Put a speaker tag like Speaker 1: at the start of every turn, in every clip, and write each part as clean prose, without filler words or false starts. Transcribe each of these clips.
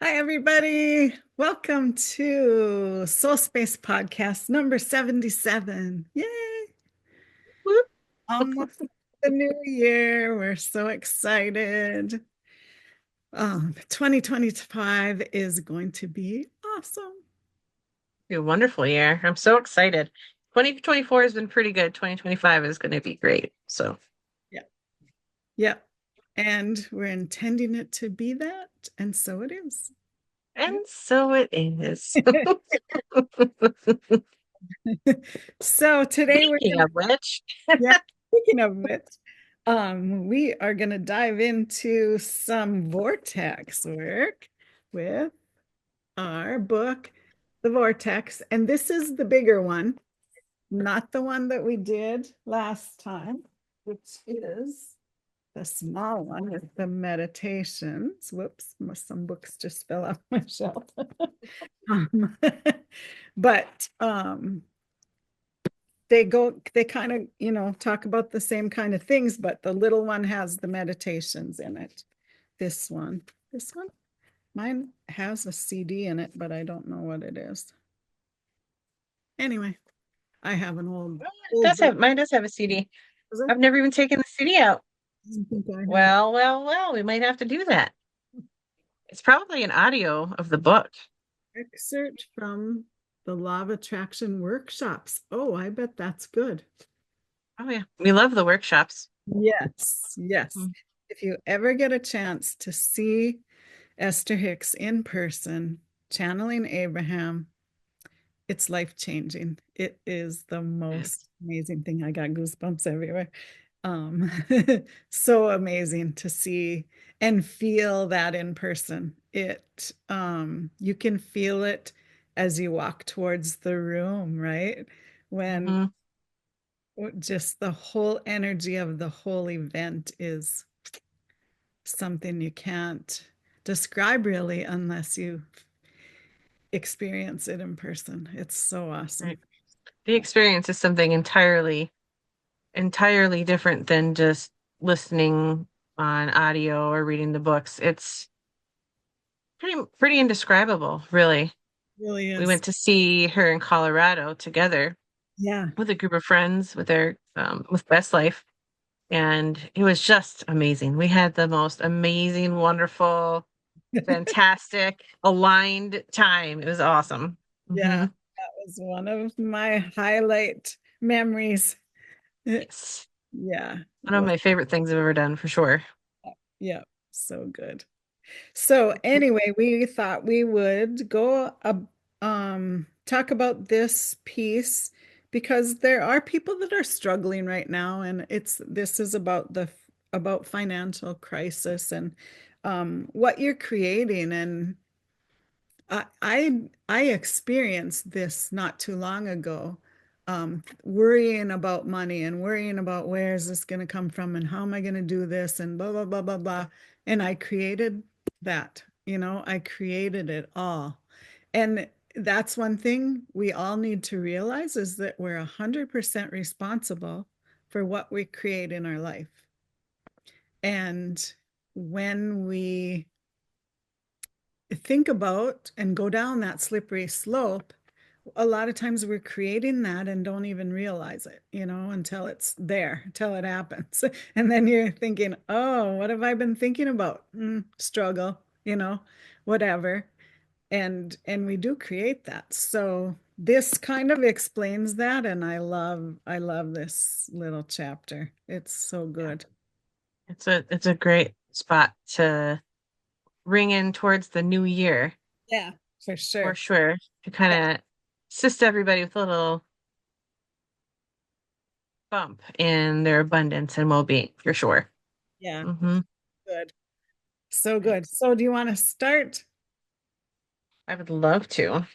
Speaker 1: Hi, everybody. Welcome to SoulSpace podcast number 77. Yay!
Speaker 2: Whoop.
Speaker 1: Almost the new year. We're so excited. 2025 is going to be awesome.
Speaker 2: A wonderful year. I'm so excited. 2024 has been pretty good. 2025 is going to be great. So,
Speaker 1: Yeah. Yeah. And we're intending it to be that. And so it is.
Speaker 2: and so it is.
Speaker 1: So today we're
Speaker 2: Speaking
Speaker 1: going to,
Speaker 2: of which,
Speaker 1: yeah, speaking of which, we are going to dive into some vortex work with our book, The Vortex. And this is the bigger one, not the one that we did last time, which is the small one with the meditations. Whoops, some books just fell off my shelf. Um, but they kind of, talk about the same kind of things, but the little one has the meditations in it. This one, this one, mine has a CD in it, but I don't know what it is. Anyway, I have an old,
Speaker 2: it
Speaker 1: old
Speaker 2: does
Speaker 1: book.
Speaker 2: have mine does have a CD.
Speaker 1: Does it?
Speaker 2: I've never even taken the CD out.
Speaker 1: I don't think I have.
Speaker 2: Well, we might have to do that. It's probably an audio of the book.
Speaker 1: Excerpt from the Law of Attraction workshops. Oh, I bet that's good.
Speaker 2: Oh yeah, we love the workshops.
Speaker 1: Yes, yes.
Speaker 2: Mhm.
Speaker 1: If you ever get a chance to see Esther Hicks in person, channeling Abraham, it's life changing. It is the most amazing thing. I got goosebumps everywhere. Um, so amazing to see and feel that in person. You can feel it as you walk towards the room, right? When
Speaker 2: Mhm.
Speaker 1: just the whole energy of the whole event is something you can't describe really unless you experience it in person. It's so awesome.
Speaker 2: Right. The experience is something entirely different than just listening on audio or reading the books. It's pretty indescribable, really.
Speaker 1: It really
Speaker 2: We
Speaker 1: is.
Speaker 2: went to see her in Colorado together
Speaker 1: Yeah.
Speaker 2: with a group of friends with Best Life, and it was just amazing. We had the most amazing, wonderful, fantastic, aligned time. It was awesome.
Speaker 1: Yeah,
Speaker 2: Hmm.
Speaker 1: that was one of my highlight memories.
Speaker 2: Yes.
Speaker 1: Yeah,
Speaker 2: One of my favorite things I've ever done for sure.
Speaker 1: yeah, so good. So anyway, we thought we would go talk about this piece because there are people that are struggling right now, and this is about about financial crisis and what you're creating. And I experienced this not too long ago, worrying about money and worrying about where is this going to come from and how am I going to do this and blah blah blah blah blah. And I created that, I created it all. And that's one thing we all need to realize is that we're 100% responsible for what we create in our life. And when we think about and go down that slippery slope, a lot of times we're creating that and don't even realize it, until it's there, until it happens. And then you're thinking, oh, what have I been thinking about? Struggle, whatever. And we do create that. So this kind of explains that. And I love this little chapter. It's so
Speaker 2: Yeah.
Speaker 1: good.
Speaker 2: It's a great spot to ring in towards the new year
Speaker 1: Yeah, for
Speaker 2: for
Speaker 1: sure.
Speaker 2: sure, to kind
Speaker 1: Yeah.
Speaker 2: of assist everybody with a little bump in their abundance and well-being for sure.
Speaker 1: Yeah.
Speaker 2: Hmm.
Speaker 1: Good. So
Speaker 2: Right.
Speaker 1: good. So do you want to start?
Speaker 2: I would love to.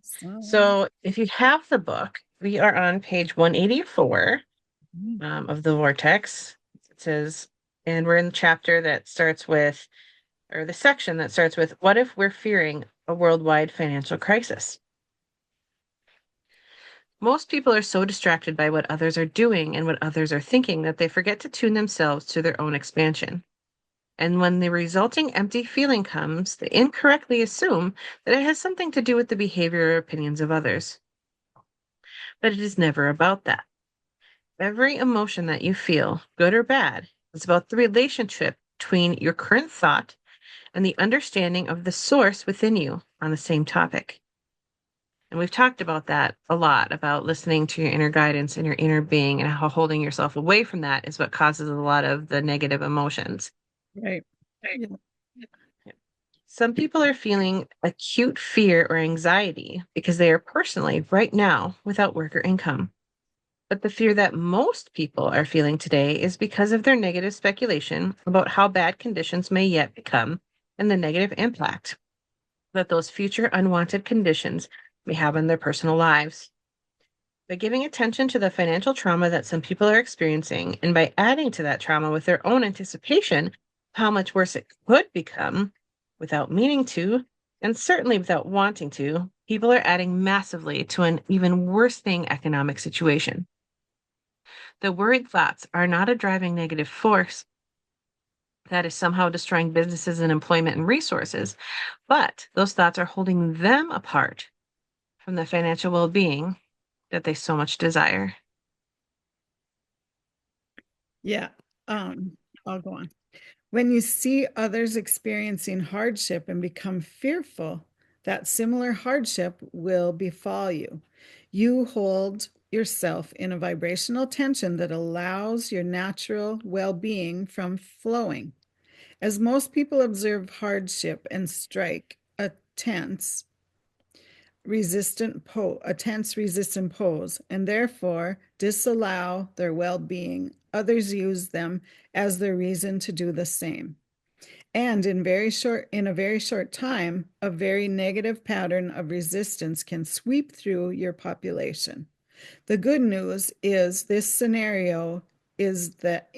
Speaker 1: So,
Speaker 2: So if you have the book, we are on page 184
Speaker 1: mm,
Speaker 2: of the Vortex. It says, and we're in the chapter that starts with, or the section that starts with, what if we're fearing a worldwide financial crisis? Most people are so distracted by what others are doing and what others are thinking that they forget to tune themselves to their own expansion. And when the resulting empty feeling comes, they incorrectly assume that it has something to do with the behavior or opinions of others. But it is never about that. Every emotion that you feel, good or bad, is about the relationship between your current thought and the understanding of the source within you on the same topic. And we've talked about that a lot, about listening to your inner guidance and your inner being, and how holding yourself away from that is what causes a lot of the negative emotions.
Speaker 1: Right.
Speaker 2: Right.
Speaker 1: Yeah.
Speaker 2: Some people are feeling acute fear or anxiety because they are personally, right now, without work or income. But the fear that most people are feeling today is because of their negative speculation about how bad conditions may yet become and the negative impact that those future unwanted conditions may have on their personal lives. By giving attention to the financial trauma that some people are experiencing, and by adding to that trauma with their own anticipation of how much worse it could become without meaning to, and certainly without wanting to, people are adding massively to an even worsening economic situation. The worried thoughts are not a driving negative force that is somehow destroying businesses and employment and resources, but those thoughts are holding them apart from the financial well being that they so much desire.
Speaker 1: Yeah. Um, I'll go on. When you see others experiencing hardship and become fearful that similar hardship will befall you, you hold yourself in a vibrational tension that allows your natural well being from flowing. As most people observe hardship and strike a tense resistant pose and therefore disallow their well-being, others use them as their reason to do the same. And in a very short time, a very negative pattern of resistance can sweep through your population. The good news is this scenario is that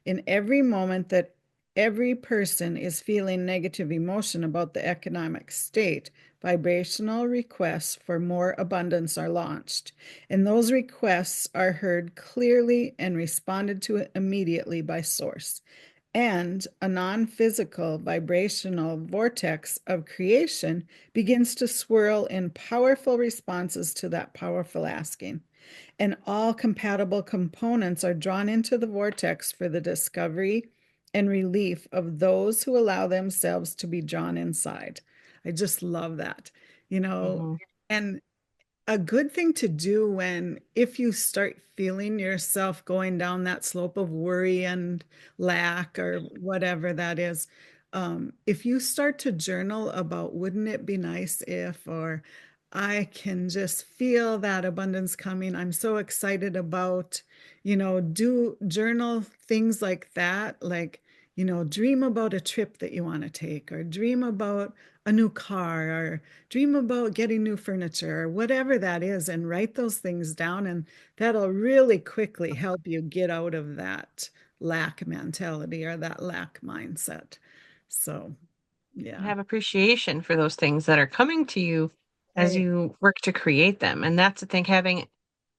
Speaker 1: in every moment that every person is feeling negative emotion about the economic state, vibrational requests for more abundance are launched, and those requests are heard clearly and responded to immediately by source. And a non physical vibrational vortex of creation begins to swirl in powerful responses to that powerful asking. And all compatible components are drawn into the vortex for the discovery and relief of those who allow themselves to be drawn inside. I just love that, you know,
Speaker 2: Mm-hmm.
Speaker 1: and a good thing to do when if you start feeling yourself going down that slope of worry and lack or whatever that is, if you start to journal about wouldn't it be nice if, or I can just feel that abundance coming, I'm so excited about, do journal things like that, like, dream about a trip that you want to take, or dream about a new car, or dream about getting new furniture or whatever that is, and write those things down. And that'll really quickly help you get out of that lack mentality or that lack mindset. So,
Speaker 2: And
Speaker 1: yeah.
Speaker 2: have appreciation for those things that are coming to you as
Speaker 1: Right.
Speaker 2: you work to create them. And that's the thing, having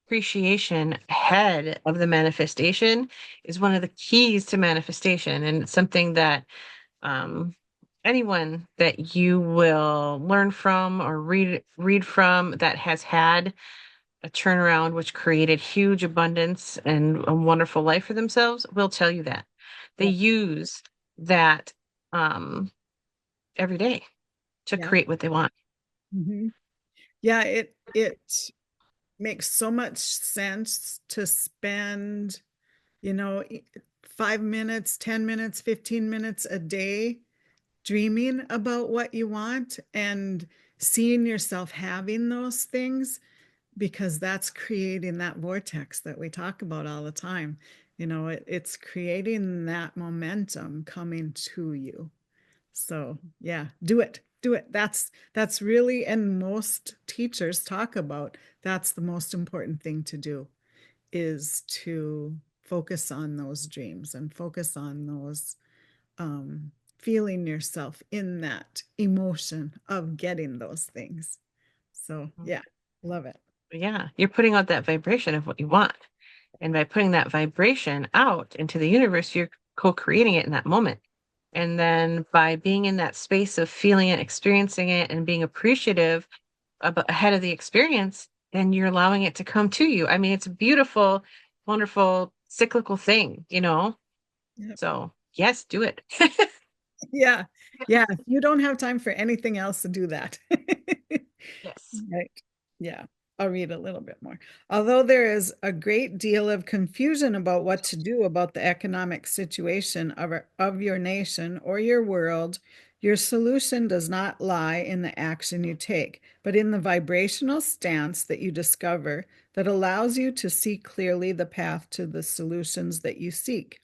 Speaker 2: appreciation ahead of the manifestation is one of the keys to manifestation. And it's something that um, anyone that you will learn from or read from that has had a turnaround which created huge abundance and a wonderful life for themselves will tell you that they
Speaker 1: Yeah.
Speaker 2: use that every day to
Speaker 1: Yeah.
Speaker 2: create what they want.
Speaker 1: Mhm. Yeah, it makes so much sense to spend, you know, 5 minutes, 10 minutes, 15 minutes a day dreaming about what you want and seeing yourself having those things, because that's creating that vortex that we talk about all the time. It's creating that momentum coming to you. So yeah, do it. That's really, and most teachers talk about, that's the most important thing to do, is to focus on those dreams and focus on those, feeling yourself in that emotion of getting those things. So
Speaker 2: Mhm.
Speaker 1: yeah, love it.
Speaker 2: Yeah, you're putting out that vibration of what you want. And by putting that vibration out into the universe, you're co-creating it in that moment. And then by being in that space of feeling it, experiencing it, and being appreciative ahead of the experience, then you're allowing it to come to you. I mean, it's a beautiful, wonderful, cyclical thing, you know?
Speaker 1: Yep.
Speaker 2: So, yes, do it.
Speaker 1: Yeah. Yeah. You don't have time for anything else to do that.
Speaker 2: Yes.
Speaker 1: Right. Yeah. I'll read a little bit more. Although there is a great deal of confusion about what to do about the economic situation of your nation or your world, your solution does not lie in the action you take, but in the vibrational stance that you discover that allows you to see clearly the path to the solutions that you seek.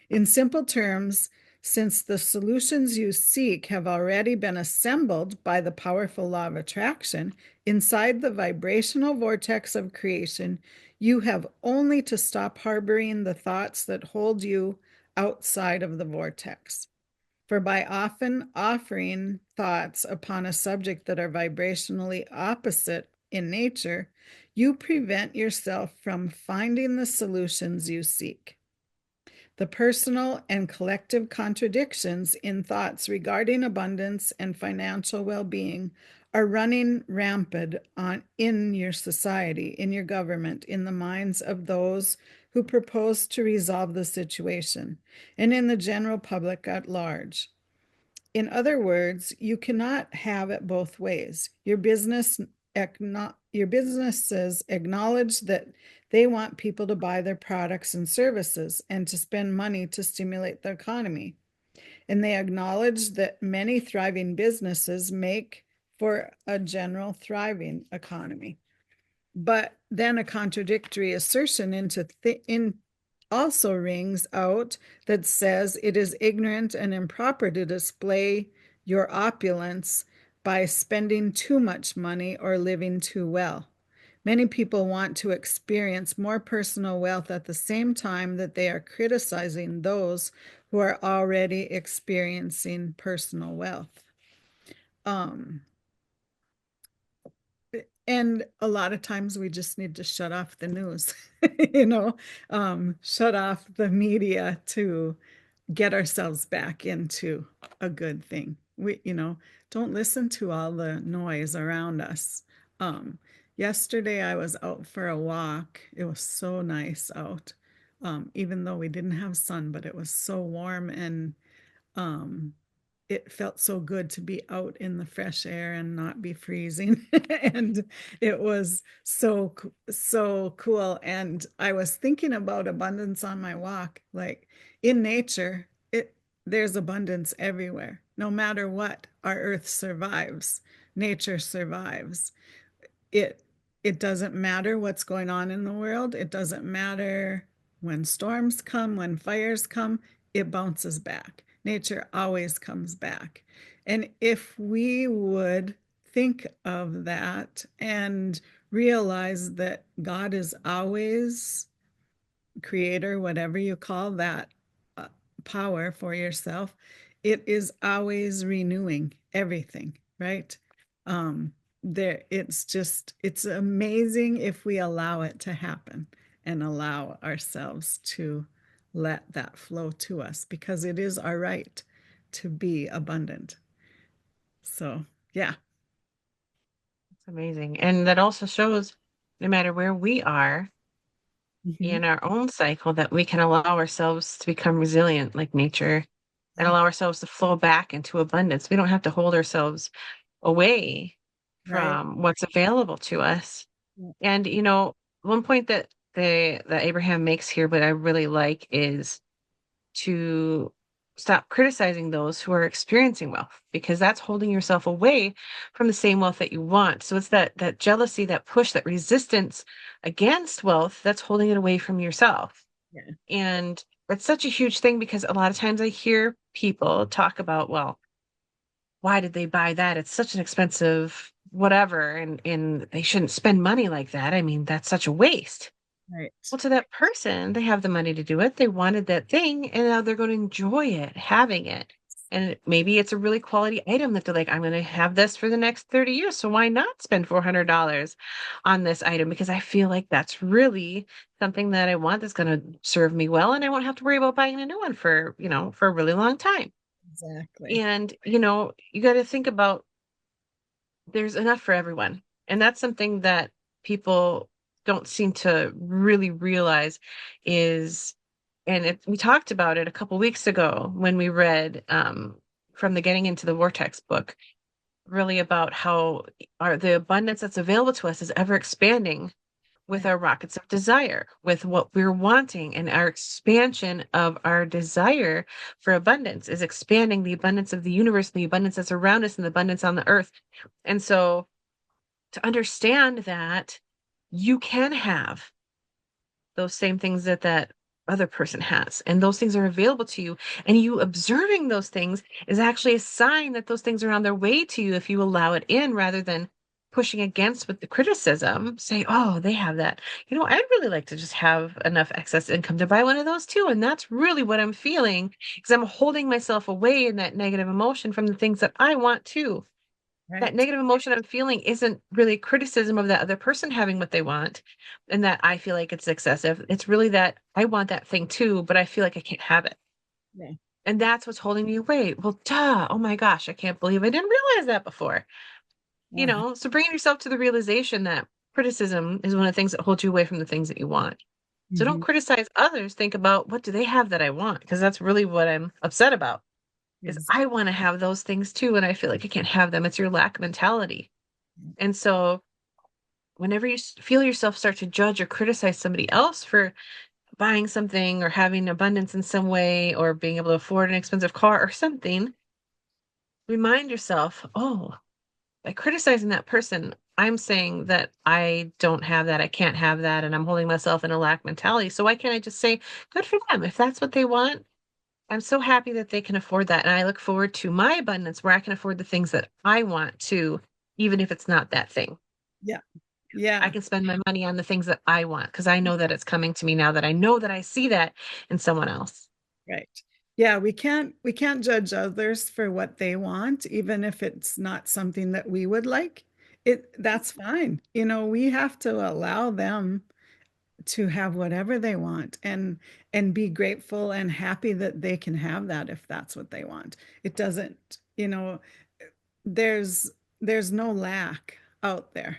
Speaker 1: In simple terms, since the solutions you seek have already been assembled by the powerful law of attraction inside the vibrational vortex of creation, you have only to stop harboring the thoughts that hold you outside of the vortex. For by often offering thoughts upon a subject that are vibrationally opposite in nature, you prevent yourself from finding the solutions you seek. The personal and collective contradictions in thoughts regarding abundance and financial well-being are running rampant in your society, in your government, in the minds of those who propose to resolve the situation, and in the general public at large. In other words, you cannot have it both ways. Your businesses acknowledge that they want people to buy their products and services and to spend money to stimulate the economy. And they acknowledge that many thriving businesses make for a general thriving economy. But then a contradictory assertion in also rings out that says it is ignorant and improper to display your opulence by spending too much money or living too well. Many people want to experience more personal wealth at the same time that they are criticizing those who are already experiencing personal wealth. Um, and a lot of times we just need to shut off the news, shut off the media to get ourselves back into a good thing. Don't listen to all the noise around us. Um, Yesterday I was out for a walk. It was so nice out. Even though we didn't have sun, but it was so warm and um, it felt so good to be out in the fresh air and not be freezing. And it was so cool. And I was thinking about abundance on my walk. Like in nature, there's abundance everywhere. No matter what, our earth survives. Nature survives. it it doesn't matter what's going on in the world. It doesn't matter when storms come, when fires come, it bounces back. Nature always comes back. And if we would think of that and realize that God is always creator, whatever you call that uh, power for yourself, it is always renewing everything, right? It's amazing if we allow it to happen and allow ourselves to let that flow to us because it is our right to be abundant. So, yeah.
Speaker 2: It's amazing. And that also shows no matter where we are
Speaker 1: Mhm.
Speaker 2: in our own cycle, that we can allow ourselves to become resilient like nature and
Speaker 1: Yeah.
Speaker 2: allow ourselves to flow back into abundance. We don't have to hold ourselves away
Speaker 1: Right.
Speaker 2: from what's available to us.
Speaker 1: Yeah.
Speaker 2: And one point that Abraham makes here, but I really like, is to stop criticizing those who are experiencing wealth, because that's holding yourself away from the same wealth that you want. So it's that jealousy, that push, that resistance against wealth that's holding it away from yourself.
Speaker 1: Yeah.
Speaker 2: And that's such a huge thing, because a lot of times I hear people talk about, well, why did they buy that? It's such an expensive whatever, and they shouldn't spend money like that. I mean, that's such a waste.
Speaker 1: Right.
Speaker 2: Well, to that person, they have the money to do it. They wanted that thing, and now they're going to enjoy it, having it. And maybe it's a really quality item that they're like, I'm going to have this for the next 30 years. So why not spend $400 on this item? Because I feel like that's really something that I want that's going to serve me well. And I won't have to worry about buying a new one for, for a really long time.
Speaker 1: Exactly.
Speaker 2: And, you got to think about there's enough for everyone. And that's something that people don't seem to really realize is, and we talked about it a couple weeks ago when we read from the Getting Into the Vortex book, really about how the abundance that's available to us is ever expanding with
Speaker 1: Right.
Speaker 2: our rockets of desire, with what we're wanting, and our expansion of our desire for abundance is expanding the abundance of the universe, the abundance that's around us, and the abundance on the earth. And so to understand that you can have those same things that that other person has, and those things are available to you, and you observing those things is actually a sign that those things are on their way to you if you allow it in, rather than pushing against with the criticism, say, oh, they have that, I'd really like to just have enough excess income to buy one of those too, and that's really what I'm feeling, because I'm holding myself away in that negative emotion from the things that I want too. That
Speaker 1: Right.
Speaker 2: negative emotion I'm feeling isn't really criticism of that other person having what they want and that I feel like it's excessive. It's really that I want that thing too, but I feel like I can't have it.
Speaker 1: Yeah.
Speaker 2: And that's what's holding me away. Well, duh. Oh my gosh, I can't believe I didn't realize that before.
Speaker 1: Uh-huh.
Speaker 2: So bringing yourself to the realization that criticism is one of the things that holds you away from the things that you want. So don't
Speaker 1: Hmm.
Speaker 2: criticize others. Think about what do they have that I want? Because that's really what I'm upset about. Is I want to have those things too, and I feel like I can't have them. It's your lack mentality. And so whenever you feel yourself start to judge or criticize somebody else for buying something or having abundance in some way or being able to afford an expensive car or something, remind yourself, oh, by criticizing that person, I'm saying that I don't have that, I can't have that, and I'm holding myself in a lack mentality. So why can't I just say, good for them? If that's what they want, I'm so happy that they can afford that. And I look forward to my abundance where I can afford the things that I want to, even if it's not that thing.
Speaker 1: Yeah.
Speaker 2: I
Speaker 1: Yeah.
Speaker 2: can spend my money on the things that I want because I know that it's coming to me now that I know that I see that in someone else.
Speaker 1: Right. Yeah, we can't judge others for what they want, even if it's not something that we would like. That's fine. We have to allow them to have whatever they want and be grateful and happy that they can have that if that's what they want. It doesn't, there's there's no lack out there.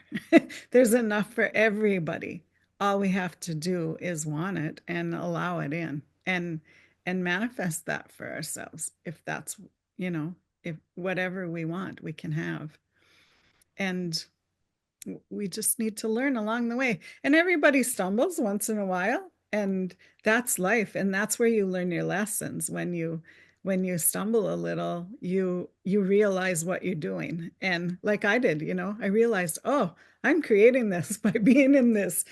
Speaker 1: There's enough for everybody. All we have to do is want it and allow it in and manifest that for ourselves. If that's, you know, if whatever we want, we can have. And we just need to learn along the way. And everybody stumbles once in a while, and that's life. And that's where you learn your lessons. When you stumble a little, you realize what you're doing. And like I did, I realized, oh, I'm creating this by being in this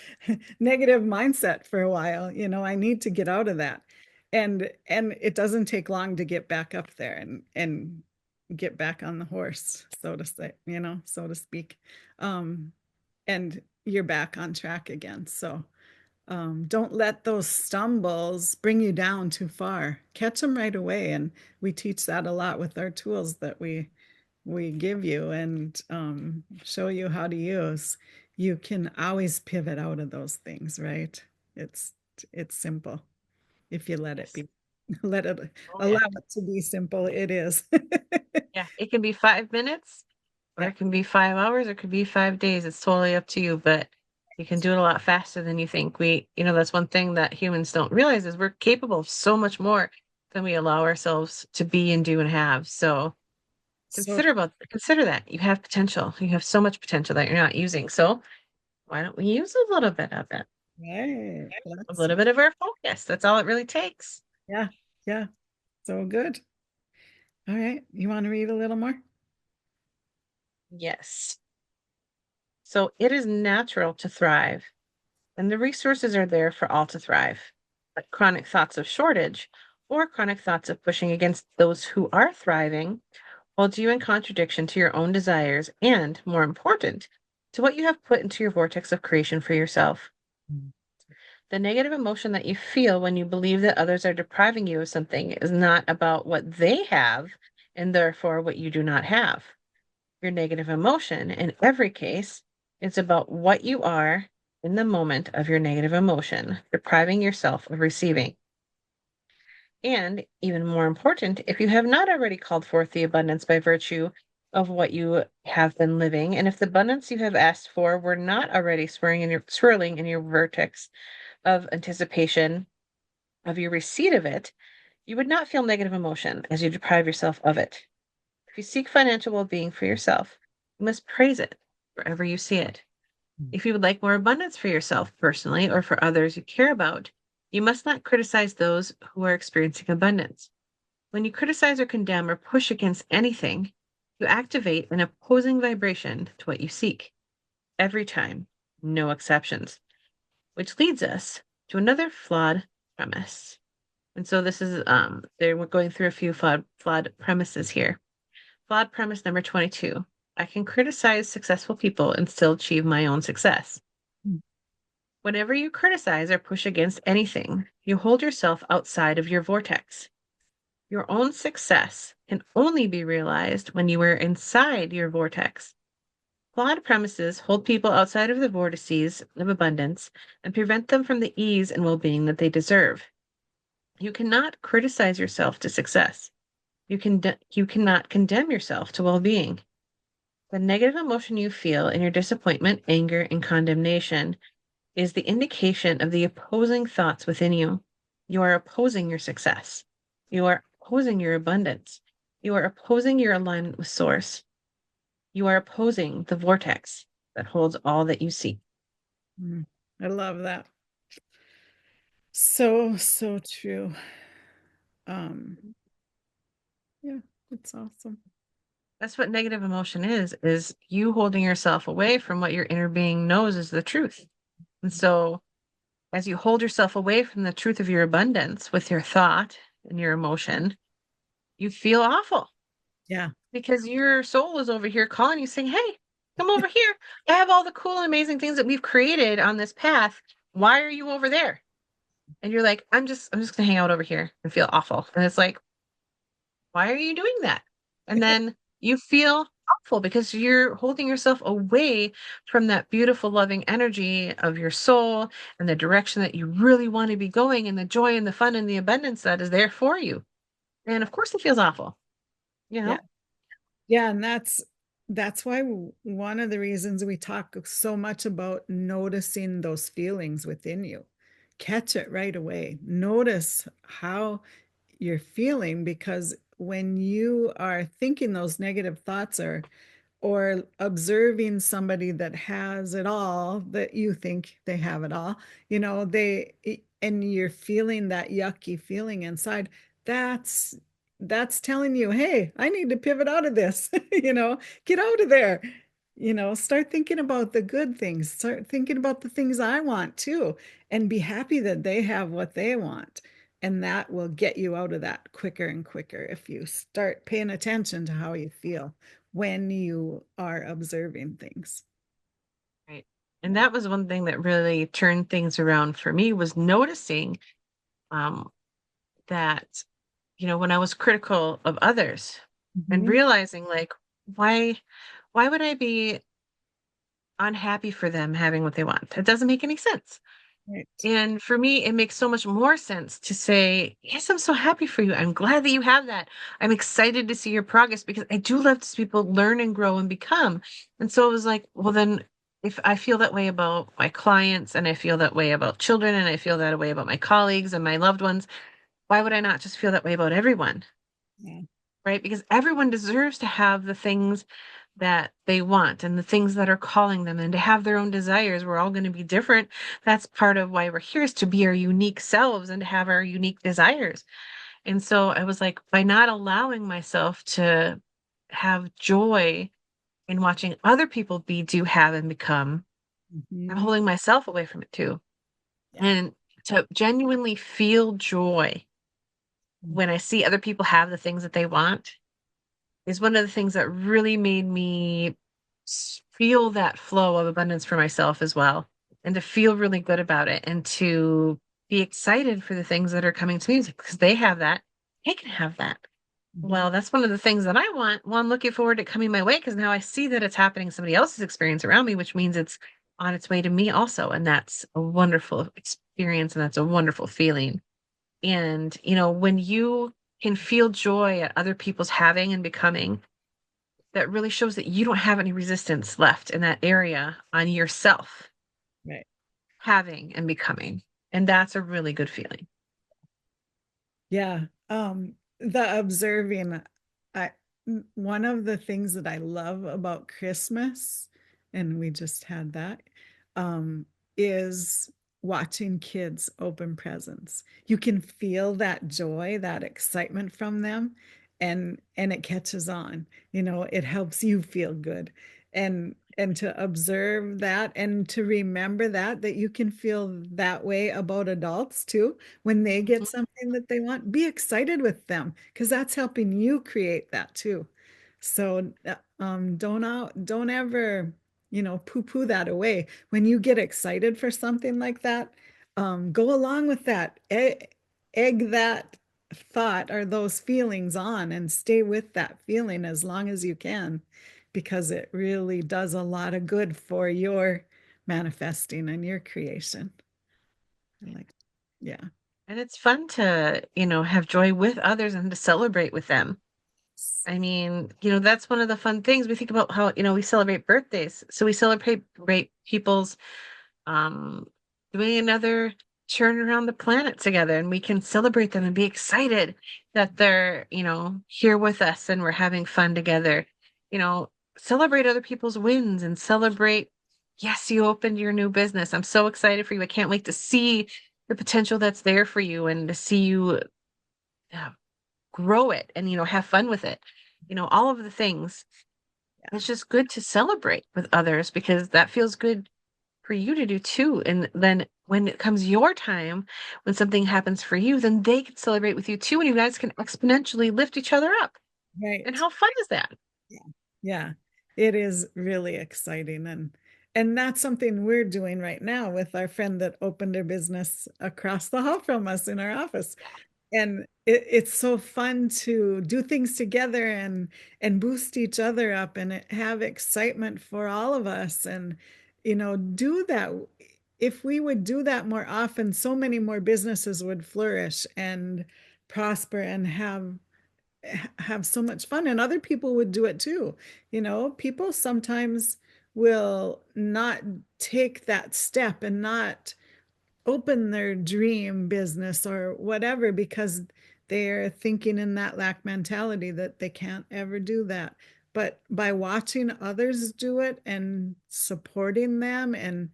Speaker 1: negative mindset for a while. I need to get out of that. And it doesn't take long to get back up there and get back on the horse, so to say, so to speak. Um, and you're back on track again. So don't let those stumbles bring you down too far. Catch them right away. And we teach that a lot with our tools that we give you and show you how to use. You can always pivot out of those things, right? It's it's simple if you let it
Speaker 2: Yes.
Speaker 1: be. Let it
Speaker 2: Oh,
Speaker 1: allow
Speaker 2: yeah.
Speaker 1: it to be simple. It is.
Speaker 2: Yeah. It can be 5 minutes or
Speaker 1: Yeah.
Speaker 2: it can be 5 hours or it could be 5 days. It's totally up to you, but you can do it a lot faster than you think. That's one thing that humans don't realize is we're capable of so much more than we allow ourselves to be and do and have. So
Speaker 1: So
Speaker 2: consider that. You have potential. You have so much potential that you're not using. So why don't we use a little bit of it?
Speaker 1: right.
Speaker 2: A
Speaker 1: Let's
Speaker 2: little bit of our focus. That's all it really takes.
Speaker 1: yeah. Yeah. So good. All right. You want to read a little more?
Speaker 2: Yes. So it is natural to thrive, and the resources are there for all to thrive. But chronic thoughts of shortage or chronic thoughts of pushing against those who are thriving holds you in contradiction to your own desires and, more important, to what you have put into your vortex of creation for yourself. The negative emotion that you feel when you believe that others are depriving you of something is not about what they have and therefore what you do not have. Your negative emotion, in every case, is about what you are in the moment of your negative emotion, depriving yourself of receiving. And even more important, if you have not already called forth the abundance by virtue of what you have been living, and if the abundance you have asked for were not already swirling in your vortex of anticipation of your receipt of it, you would not feel negative emotion as you deprive yourself of it. If you seek financial well-being for yourself, you must praise it wherever you see it. If you would like more abundance for yourself personally or for others you care about, you must not criticize those who are experiencing abundance. When you criticize or condemn or push against anything, you activate an opposing vibration to what you seek. Every time, no exceptions. Which leads us to another flawed premise. And so this is we're going through a few flawed premises here. Flawed premise number 22. I can criticize successful people and still achieve my own success. Whenever you criticize or push against anything, you hold yourself outside of your vortex. Your own success can only be realized when you are inside your vortex. Flawed premises hold people outside of the vortices of abundance and prevent them from the ease and well-being that they deserve. You cannot criticize yourself to success. You cannot condemn yourself to well-being. The negative emotion you feel in your disappointment, anger, and condemnation is the indication of the opposing thoughts within you. You are opposing your success. You are opposing your abundance. You are opposing your alignment with Source. You are opposing the vortex that holds all that you seek.
Speaker 1: Mm. I love that. So, so true. Um, yeah, it's awesome.
Speaker 2: That's what negative emotion is you holding yourself away from what your inner being knows is the truth. And so as you hold yourself away from the truth of your abundance with your thought and your emotion, you feel awful
Speaker 1: Yeah.
Speaker 2: because your soul is over here calling you saying, hey, come over here. I have all the cool and amazing things that we've created on this path. Why are you over there? And you're like, I'm just gonna hang out over here and feel awful. And it's like, why are you doing that? And then you feel awful because you're holding yourself away from that beautiful, loving energy of your soul and the direction that you really want to be going and the joy and the fun and the abundance that is there for you. And of course, it feels awful, you
Speaker 1: Yeah.
Speaker 2: know?
Speaker 1: Yeah, and that's why one of the reasons we talk so much about noticing those feelings within you. Catch it right away. Notice how you're feeling, because when you are thinking those negative thoughts or observing somebody that has it all, that you think they have it all, and you're feeling that yucky feeling inside, that's that's telling you, hey, I need to pivot out of this. Get out of there. Start thinking about the good things, start thinking about the things I want too, and be happy that they have what they want. And that will get you out of that quicker and quicker if you start paying attention to how you feel when you are observing things.
Speaker 2: Right. And that was one thing that really turned things around for me was noticing um, that, when I was critical of others and
Speaker 1: Mhm.
Speaker 2: realizing like, why would I be unhappy for them having what they want? It doesn't make any sense.
Speaker 1: Right.
Speaker 2: And for me, it makes so much more sense to say, yes, I'm so happy for you. I'm glad that you have that. I'm excited to see your progress because I do love to see people learn and grow and become. And so it was like, well, then if I feel that way about my clients and I feel that way about children and I feel that way about my colleagues and my loved ones, why would I not just feel that way about everyone?
Speaker 1: Yeah.
Speaker 2: Right? Because everyone deserves to have the things that they want and the things that are calling them and to have their own desires. We're all going to be different. That's part of why we're here, is to be our unique selves and to have our unique desires. And so I was like, by not allowing myself to have joy in watching other people be, do, have, and become, I'm
Speaker 1: Mhm.
Speaker 2: holding myself away from it too.
Speaker 1: Yeah.
Speaker 2: And to genuinely feel joy when I see other people have the things that they want is one of the things that really made me feel that flow of abundance for myself as well. and to feel really good about it and to be excited for the things that are coming to me because they have that. I can have that.
Speaker 1: Mhm.
Speaker 2: Well, that's one of the things that I want. Well, I'm looking forward to it coming my way because now I see that it's happening somebody else's experience around me, which means it's on its way to me also. And that's a wonderful experience and that's a wonderful feeling. And, when you can feel joy at other people's having and becoming, that really shows that you don't have any resistance left in that area on yourself
Speaker 1: Right.
Speaker 2: having and becoming. And that's a really good feeling.
Speaker 1: Yeah. The observing, I one of the things that I love about Christmas, and we just had that, is watching kids open presents. You can feel that joy, that excitement from them, and it catches on. It helps you feel good. And to observe that and to remember that you can feel that way about adults too when they get
Speaker 2: Mhm.
Speaker 1: something that they want, be excited with them because that's helping you create that too. So don't ever, poo-poo that away. When you get excited for something like that, go along with that. Egg that thought or those feelings on and stay with that feeling as long as you can, because it really does a lot of good for your manifesting and your creation. I like, yeah.
Speaker 2: And it's fun to, have joy with others and to celebrate with them. I mean, that's one of the fun things. We think about how, we celebrate birthdays. So we celebrate people's um doing another turn around the planet together and we can celebrate them and be excited that they're, here with us and we're having fun together. You know, celebrate other people's wins and celebrate, yes, you opened your new business. I'm so excited for you. I can't wait to see the potential that's there for you and to see you uh, grow it and have fun with it. All of the things.
Speaker 1: Yeah.
Speaker 2: It's just good to celebrate with others because that feels good for you to do too. And then when it comes your time, when something happens for you, then they can celebrate with you too. And you guys can exponentially lift each other up. And
Speaker 1: Right.
Speaker 2: how fun is that?
Speaker 1: Yeah. Yeah. It is really exciting. And that's something we're doing right now with our friend that opened her business across the hall from us in our office. And it's so fun to do things together and boost each other up and have excitement for all of us, and do that. If we would do that more often, so many more businesses would flourish and prosper and have so much fun, and other people would do it too. People sometimes will not take that step and not open their dream business or whatever because they're thinking in that lack mentality that they can't ever do that. But by watching others do it and supporting them and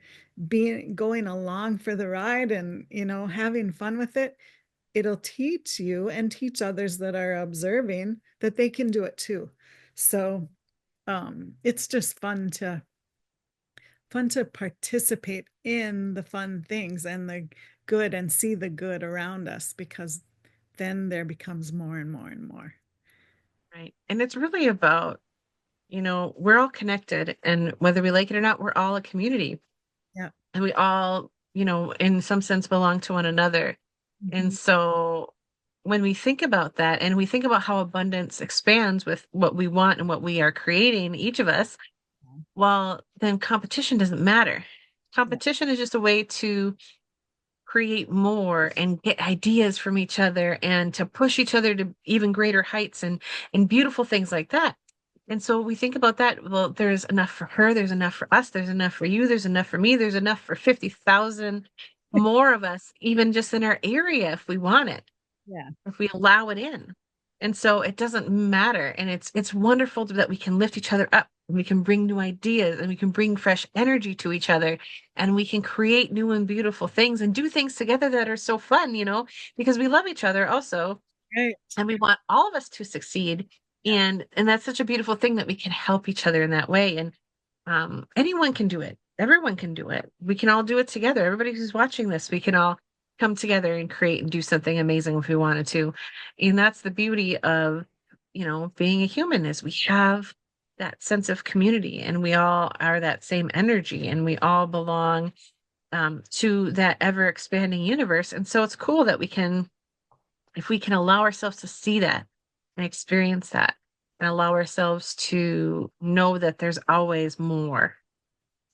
Speaker 1: being going along for the ride and having fun with it, it'll teach you and teach others that are observing that they can do it too. So it's just fun to participate in the fun things and the good and see the good around us, because then there becomes more and more and more.
Speaker 2: Right. And it's really about, we're all connected. And whether we like it or not, we're all a community.
Speaker 1: Yeah.
Speaker 2: And we all, in some sense belong to one another. And
Speaker 1: Mhm.
Speaker 2: so when we think about that and we think about how abundance expands with what we want and what we are creating, each of us, well, then competition doesn't matter.
Speaker 1: Yeah.
Speaker 2: Competition is just a way to create more and get ideas from each other and to push each other to even greater heights and beautiful things like that. And so we think about that. Well, there's enough for her, there's enough for us, there's enough for you, there's enough for me, there's enough for 50,000 more of us, even just in our area if we want it,
Speaker 1: Yeah.
Speaker 2: if we allow it in. And so it doesn't matter. And it's wonderful that we can lift each other up and we can bring new ideas and we can bring fresh energy to each other and we can create new and beautiful things and do things together that are so fun, because we love each other also
Speaker 1: Right.
Speaker 2: and we want all of us to succeed.
Speaker 1: Yeah.
Speaker 2: And that's such a beautiful thing that we can help each other in that way. And anyone can do it. Everyone can do it. We can all do it together. Everybody who's watching this, we can all come together and create and do something amazing if we wanted to. And that's the beauty of, being a human is we have that sense of community and we all are that same energy and we all belong to that ever expanding universe. And so it's cool that if we can allow ourselves to see that and experience that and allow ourselves to know that there's always more,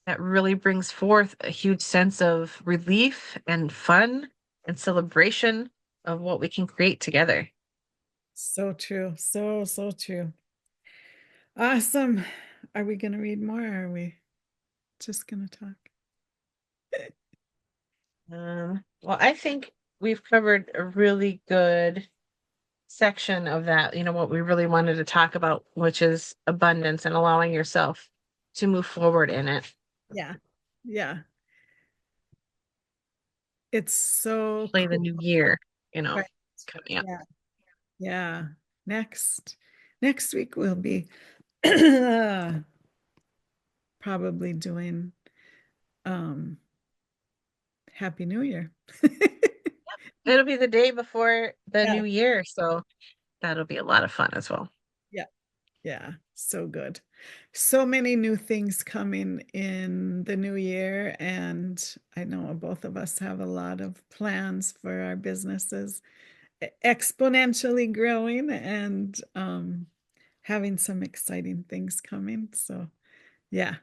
Speaker 2: that really brings forth a huge sense of relief and fun and celebration of what we can create together.
Speaker 1: So true. So, so true. Awesome. Are we going to read more or are we just going to talk?
Speaker 2: Well, I think we've covered a really good section of that, what we really wanted to talk about, which is abundance and allowing yourself to move forward in it.
Speaker 1: Yeah. Yeah. It's so
Speaker 2: Play the
Speaker 1: cool.
Speaker 2: new year,
Speaker 1: Right.
Speaker 2: coming up.
Speaker 1: Yeah. Yeah. Next week we'll be probably doing um Happy New Year.
Speaker 2: It'll be the day before the
Speaker 1: Yeah.
Speaker 2: new year, so that'll be a lot of fun as well.
Speaker 1: Yeah. Yeah. So good. So many new things coming in the new year. And I know both of us have a lot of plans for our businesses exponentially growing and having some exciting things coming. So, yeah,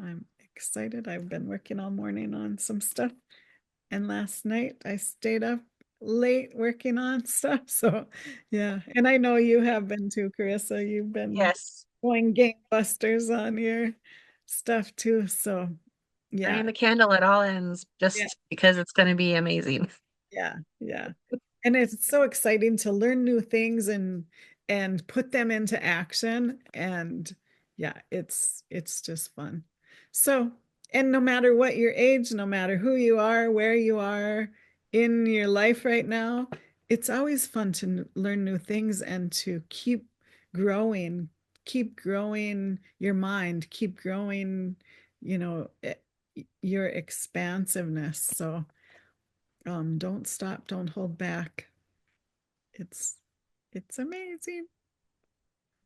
Speaker 1: I'm excited. I've been working all morning on some stuff. And last night I stayed up late working on stuff. So, yeah. And I know you have been too, Carissa. You've been
Speaker 2: Yes,
Speaker 1: going gangbusters on your stuff too. So, yeah.
Speaker 2: burning the candle at all ends
Speaker 1: Yeah.
Speaker 2: just because it's going to be amazing.
Speaker 1: Yeah. Yeah. And it's so exciting to learn new things and put them into action. And yeah, it's just fun. So, and no matter what your age, no matter who you are, where you are in your life right now, it's always fun to learn new things and to keep growing your mind, keep growing, your expansiveness. So, don't stop, don't hold back. It's it's amazing.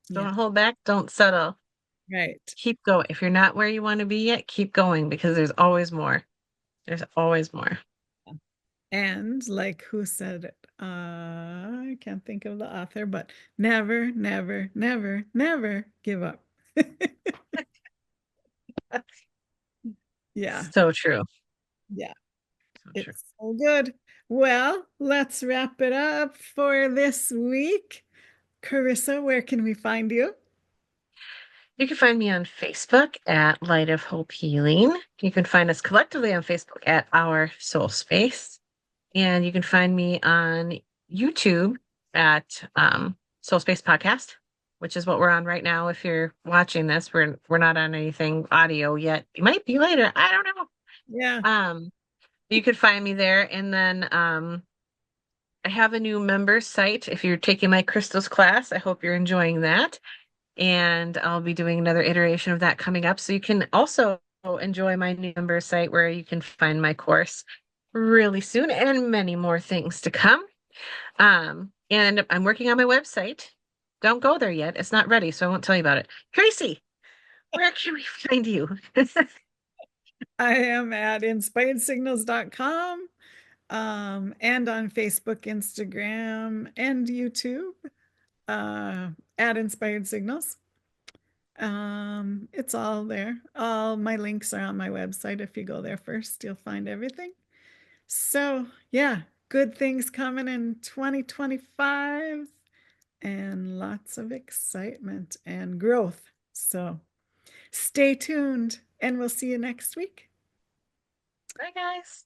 Speaker 1: Yeah,
Speaker 2: Don't hold back, don't settle.
Speaker 1: right.
Speaker 2: Keep going. If you're not where you want to be yet, keep going because there's always more. There's always more.
Speaker 1: And like who said it? I can't think of the author, but never, never, never, never give up. Yeah,
Speaker 2: So true.
Speaker 1: yeah,
Speaker 2: So true.
Speaker 1: it's so good. Well, let's wrap it up for this week. Carissa, where can we find you?
Speaker 2: You can find me on Facebook at Light of Hope Healing. You can find us collectively on Facebook at Our Soul Space. And you can find me on YouTube at Soul Space Podcast, which is what we're on right now. If you're watching this, we're not on anything audio yet. It might be later. I don't know.
Speaker 1: Yeah,
Speaker 2: You could find me there. And then I have a new members site. If you're taking my crystals class, I hope you're enjoying that. And I'll be doing another iteration of that coming up. So you can also enjoy my new member site where you can find my course really soon and many more things to come. And I'm working on my website. Don't go there yet. It's not ready, so I won't tell you about it. Tracy, where can we find you?
Speaker 1: I am at inspiredsignals.com, and on Facebook, Instagram, and YouTube, at Inspired Signals. It's all there. All my links are on my website. If you go there first, you'll find everything. So, yeah, good things coming in 2025 and lots of excitement and growth. So, stay tuned and we'll see you next week.
Speaker 2: Bye, guys.